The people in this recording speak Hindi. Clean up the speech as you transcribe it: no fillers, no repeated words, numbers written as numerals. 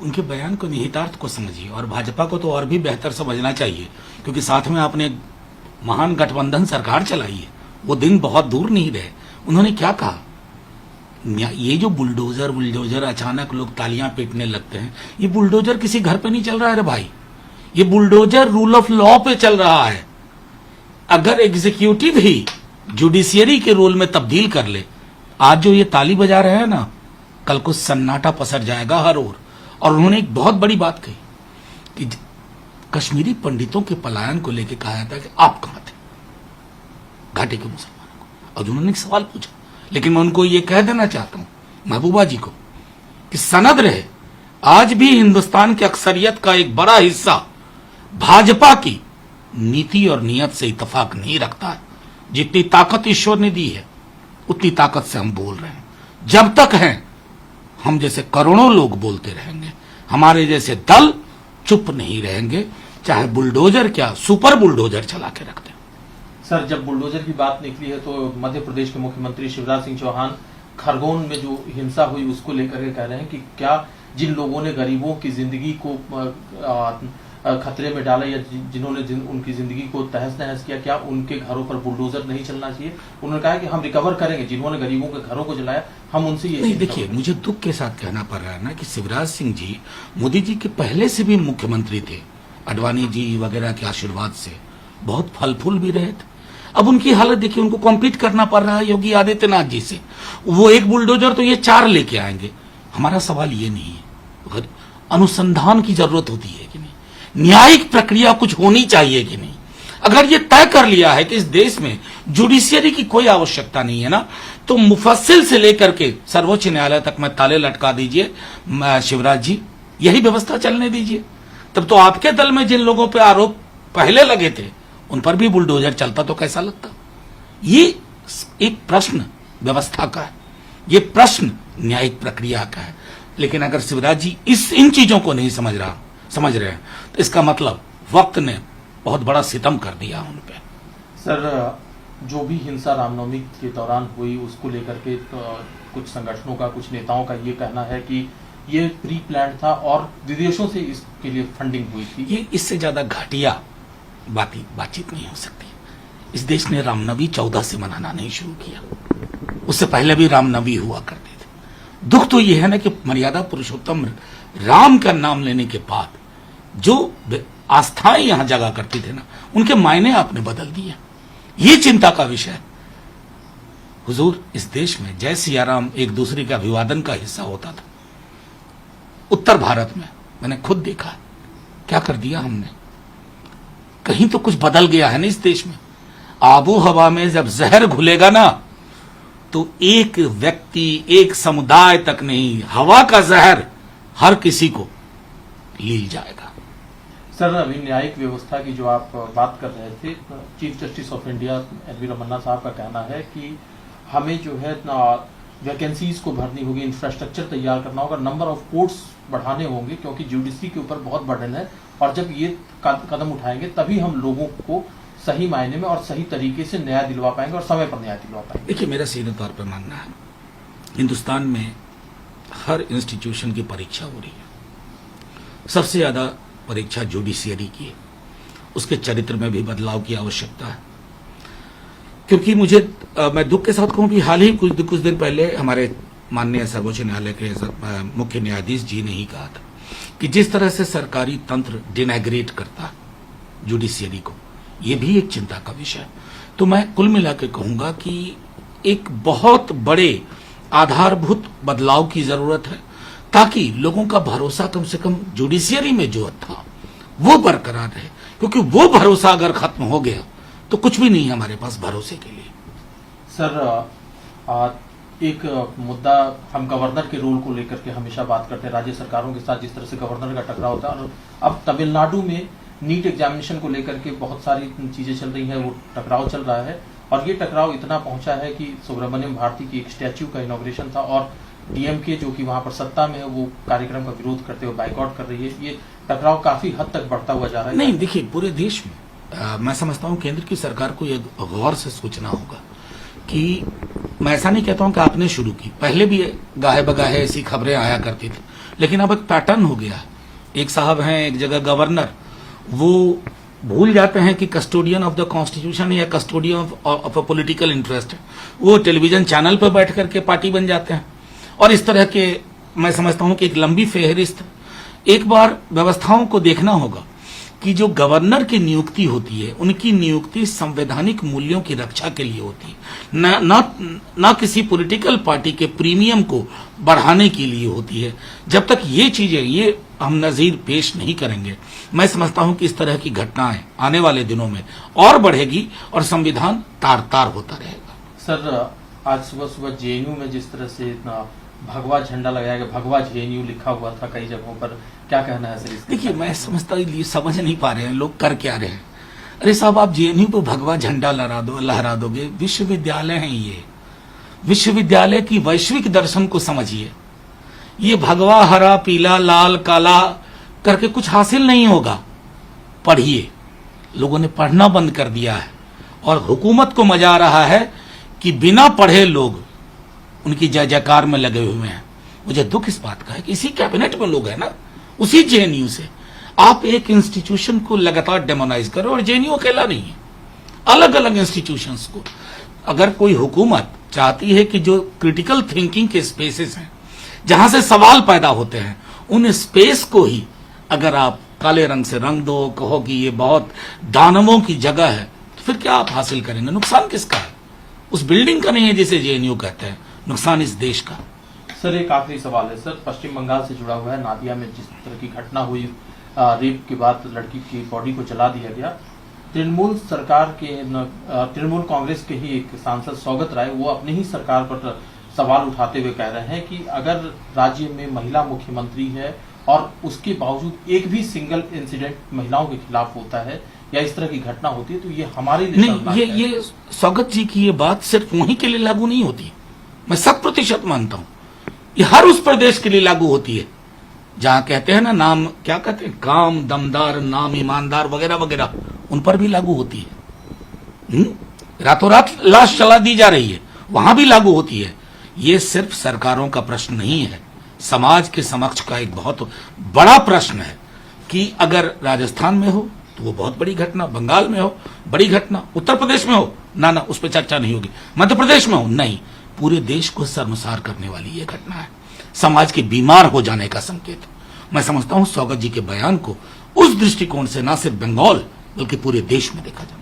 उनके बयान को निहितार्थ को समझिए, और भाजपा को तो और भी बेहतर समझना चाहिए, क्योंकि साथ में आपने महान गठबंधन सरकार चलाई है। वो दिन बहुत दूर नहीं रहे। उन्होंने क्या कहा, ये जो बुलडोजर अचानक लोग तालियां पीटने लगते हैं, ये बुलडोजर किसी घर पे नहीं चल रहा है रे भाई, ये बुलडोजर रूल ऑफ लॉ पे चल रहा है। अगर एग्जीक्यूटिव ही जुडिशियरी के रोल में तब्दील कर ले, आज जो ये ताली बजा रहे हैं ना, कल को सन्नाटा पसर जाएगा हर ओर। और उन्होंने एक बहुत बड़ी बात कही कि कश्मीरी पंडितों के पलायन को लेकर कहा था कि आप कहां थे घाटी के मुसलमानों को। और उन्होंने एक सवाल पूछा, लेकिन मैं उनको ये कह देना चाहता हूं, महबूबा जी को, कि सनद रहे, आज भी हिंदुस्तान की अक्सरियत का एक बड़ा हिस्सा भाजपा की नीति और नियत से इत्तेफाक नहीं रखता है। जितनी ताकत ईश्वर ने दी है उतनी ताकत से हम बोल रहे हैं। जब तक हैं, हम जैसे करोड़ों लोग बोलते रहेंगे, हमारे जैसे दल चुप नहीं रहेंगे, चाहे बुलडोजर क्या सुपर बुलडोजर चला के रखते। सर, जब बुलडोजर की बात निकली है तो मध्य प्रदेश के मुख्यमंत्री शिवराज सिंह चौहान खरगोन में जो हिंसा हुई उसको लेकर के कह रहे हैं कि क्या जिन लोगों ने गरीबों की जिंदगी को खतरे में डाला या जिन्होंने उनकी जिंदगी को तहस नहस किया, क्या उनके घरों पर बुलडोजर नहीं चलना चाहिए। उन्होंने कहा कि हम रिकवर करेंगे, जिन्होंने गरीबों के घरों को जलाया हम उनसे ये नहीं। देखिए, मुझे दुख के साथ कहना पड़ रहा है ना कि शिवराज सिंह जी मोदी जी के पहले से भी मुख्यमंत्री थे, अडवाणी जी वगैरह के आशीर्वाद से बहुत फल फूल भी रहे थे। अब उनकी हालत देखिए, उनको कॉम्पीट करना पड़ रहा है योगी आदित्यनाथ जी से। वो एक बुलडोजर तो ये 4 लेके आएंगे। हमारा सवाल ये नहीं है, अनुसंधान की जरूरत होती है कि नहीं, न्यायिक प्रक्रिया कुछ होनी चाहिए कि नहीं। अगर ये तय कर लिया है कि इस देश में जुडिशियरी की कोई आवश्यकता नहीं है ना, तो मुफस्सिल से लेकर के सर्वोच्च न्यायालय तक में ताले लटका दीजिए शिवराज जी, यही व्यवस्था चलने दीजिए। तब तो आपके दल में जिन लोगों पर आरोप पहले लगे थे उन पर भी बुलडोजर चलता तो कैसा लगता। ये एक प्रश्न व्यवस्था का है, ये प्रश्न न्यायिक प्रक्रिया का है। लेकिन अगर शिवराज जी इन चीजों को नहीं समझ रहे हैं तो इसका मतलब वक्त ने बहुत बड़ा सितम कर दिया उन पे। सर, जो भी हिंसा रामनवमी के दौरान हुई उसको लेकर के कुछ संगठनों का, कुछ नेताओं का ये कहना है कि ये प्री प्लान था और विदेशों से इसके लिए फंडिंग हुई थी। ये इससे ज्यादा घटिया बातचीत नहीं हो सकती। इस देश ने रामनवमी 14 से मनाना नहीं शुरू किया, उससे पहले भी रामनवमी हुआ करते थे। दुख तो यह है ना कि मर्यादा पुरुषोत्तम राम का नाम लेने के बाद जो आस्थाएं यहां जगा करती थे ना, उनके मायने आपने बदल दिए। ये चिंता का विषय है। हुजूर, इस देश में जय सिया राम एक दूसरे के अभिवादन का हिस्सा होता था। उत्तर भारत में मैंने खुद देखा, क्या कर दिया हमने। कहीं तो कुछ बदल गया है ना इस देश में। आबो हवा में जब जहर घुलेगा ना, तो एक व्यक्ति, एक समुदाय तक नहीं, हवा का जहर हर किसी को लील जाएगा। सर, अभी न्यायिक व्यवस्था की जो आप बात कर रहे थे, chief justice of India L V Ramana साहब का कहना है कि हमें जो है वैकेंसीज को भरनी होगी, इंफ्रास्ट्रक्चर तैयार करना होगा, नंबर ऑफ कोर्ट्स बढ़ाने होंगे, क्योंकि जुडिशरी के ऊपर बहुत बर्डन है। और जब ये कदम उठाएंगे तभी हम लोगों को सही मायने में और सही तरीके से न्याय दिलवा पाएंगे और समय पर न्याय दिलवा पाएंगे। देखिए, मेरा सीधे तौर पर मानना है, हिंदुस्तान में हर इंस्टीट्यूशन की परीक्षा हो रही है। सबसे ज्यादा परीक्षा जुडिशियरी की है। उसके चरित्र में भी बदलाव की आवश्यकता है। क्योंकि मैं दुख के साथ कहूं भी हाल ही कुछ दिन पहले हमारे माननीय सर्वोच्च न्यायालय के मुख्य न्यायाधीश जी ने ही कहा था कि जिस तरह से सरकारी तंत्र डिनैग्रेट करता है जुडिशियरी को, यह भी एक चिंता का विषय है। तो मैं कुल मिला के कहूंगा कि एक बहुत बड़े आधारभूत बदलाव की जरूरत है, ताकि लोगों का भरोसा कम से कम जुडिशियरी में जो था वो बरकरार रहे। क्योंकि वो भरोसा अगर खत्म हो गया तो कुछ भी नहीं है हमारे पास भरोसे के लिए। सर, एक मुद्दा, हम गवर्नर के रोल को लेकर के हमेशा बात करते हैं, राज्य सरकारों के साथ जिस तरह से गवर्नर का टकराव होता है। और अब तमिलनाडु में नीट एग्जामिनेशन को लेकर के बहुत सारी चीजें चल रही हैं, वो टकराव चल रहा है। और ये टकराव इतना पहुंचा है कि सुब्रमण्यम भारती की एक स्टैच्यू का इनॉग्रेशन था और डीएमके जो कि वहां पर सत्ता में है वो कार्यक्रम का विरोध करते हुए बाइकआउट कर रही है। ये टकराव काफी हद तक बढ़ता हुआ जा रहा है। नहीं, देखिए, पूरे देश में मैं समझता हूं केंद्र की सरकार को यह गौर से सोचना होगा कि मैं ऐसा नहीं कहता हूं कि आपने शुरू की, पहले भी गाहे बगाहे ऐसी खबरें आया करती थी, लेकिन अब एक पैटर्न हो गया है। एक साहब हैं एक जगह गवर्नर, वो भूल जाते हैं कि कस्टोडियन ऑफ द कॉन्स्टिट्यूशन या custodian of a political interest, वो टेलीविजन चैनल पर बैठ करके पार्टी बन जाते हैं। और इस तरह के मैं समझता हूं कि एक लंबी फेहरिस्त, एक बार व्यवस्थाओं को देखना होगा कि जो गवर्नर की नियुक्ति होती है, उनकी नियुक्ति संवैधानिक मूल्यों की रक्षा के लिए होती है, ना किसी पॉलिटिकल पार्टी के प्रीमियम को बढ़ाने के लिए होती है। जब तक ये चीजें, ये हम नजीर पेश नहीं करेंगे, मैं समझता हूं कि इस तरह की घटनाएं आने वाले दिनों में और बढ़ेगी और संविधान तार तार होता रहेगा। सर, आज सुबह सुबह जेएनयू में जिस तरह से इतना भगवा झंडा लगाया गया, भगवा जेएनयू लिखा हुआ था कई जगहों पर, क्या कहना है सर इसके? देखिए, मैं समझता हूं ये समझ नहीं पा रहे हैं लोग कर क्या रहे हैं। अरे साहब, आप जेएनयू पे भगवा झंडा लहरा दोगे? विश्वविद्यालय है ये, विश्वविद्यालय की वैश्विक दर्शन को समझिए। ये भगवा हरा पीला लाल काला करके कुछ हासिल नहीं होगा। पढ़िए, लोगों ने पढ़ना बंद कर दिया है और हुकूमत को मजा आ रहा है कि बिना पढ़े लोग उनकी जय जयकार में लगे हुए हैं। मुझे दुख इस बात का है कि इसी कैबिनेट में लोग हैं ना, उसी जेएनयू से आप एक इंस्टीट्यूशन को लगातार डेमोनाइज करो, और जेएनयू अकेला नहीं है, अलग अलग इंस्टीट्यूशंस को। अगर कोई हुकूमत चाहती है कि जो क्रिटिकल थिंकिंग के स्पेसेस हैं, जहां से सवाल पैदा होते हैं, उन स्पेस को ही अगर आप काले रंग से रंग दो, कहो कि ये बहुत दानवों की जगह है, तो फिर क्या आप हासिल करेंगे? नुकसान किसका है? उस बिल्डिंग का नहीं है जिसे जेएनयू कहते हैं, नुकसान इस देश का। सर, एक आखिरी सवाल है सर, पश्चिम बंगाल से जुड़ा हुआ है। नादिया में जिस तरह की घटना हुई, रेप के बाद लड़की की बॉडी को जला दिया गया, तृणमूल सरकार के तृणमूल कांग्रेस के ही एक सांसद सौगत राय, वो अपनी ही सरकार पर सवाल उठाते हुए कह रहे हैं कि अगर राज्य में महिला मुख्यमंत्री है और उसके बावजूद एक भी सिंगल इंसिडेंट महिलाओं के खिलाफ होता है या इस तरह की घटना होती है, तो ये हमारे लिए नहीं, ये सौगत जी की ये बात सिर्फ वहीं के लिए लागू नहीं होती। मैं 100% मानता हूं, ये हर उस प्रदेश के लिए लागू होती है जहां कहते हैं ना, नाम क्या कहते हैं, काम दमदार नाम ईमानदार वगैरह वगैरह, उन पर भी लागू होती है। रातों रात लाश चला दी जा रही है, वहां भी लागू होती है। ये सिर्फ सरकारों का प्रश्न नहीं है, समाज के समक्ष का एक बहुत बड़ा प्रश्न है कि अगर राजस्थान में हो तो वो बहुत बड़ी घटना, बंगाल में हो बड़ी घटना, उत्तर प्रदेश में हो ना उस पर चर्चा नहीं होगी, मध्य प्रदेश में हो नहीं, पूरे देश को शर्मसार करने वाली ये घटना है, समाज के बीमार हो जाने का संकेत। मैं समझता हूं सौगत जी के बयान को उस दृष्टिकोण से ना सिर्फ बंगाल बल्कि पूरे देश में देखा जाए।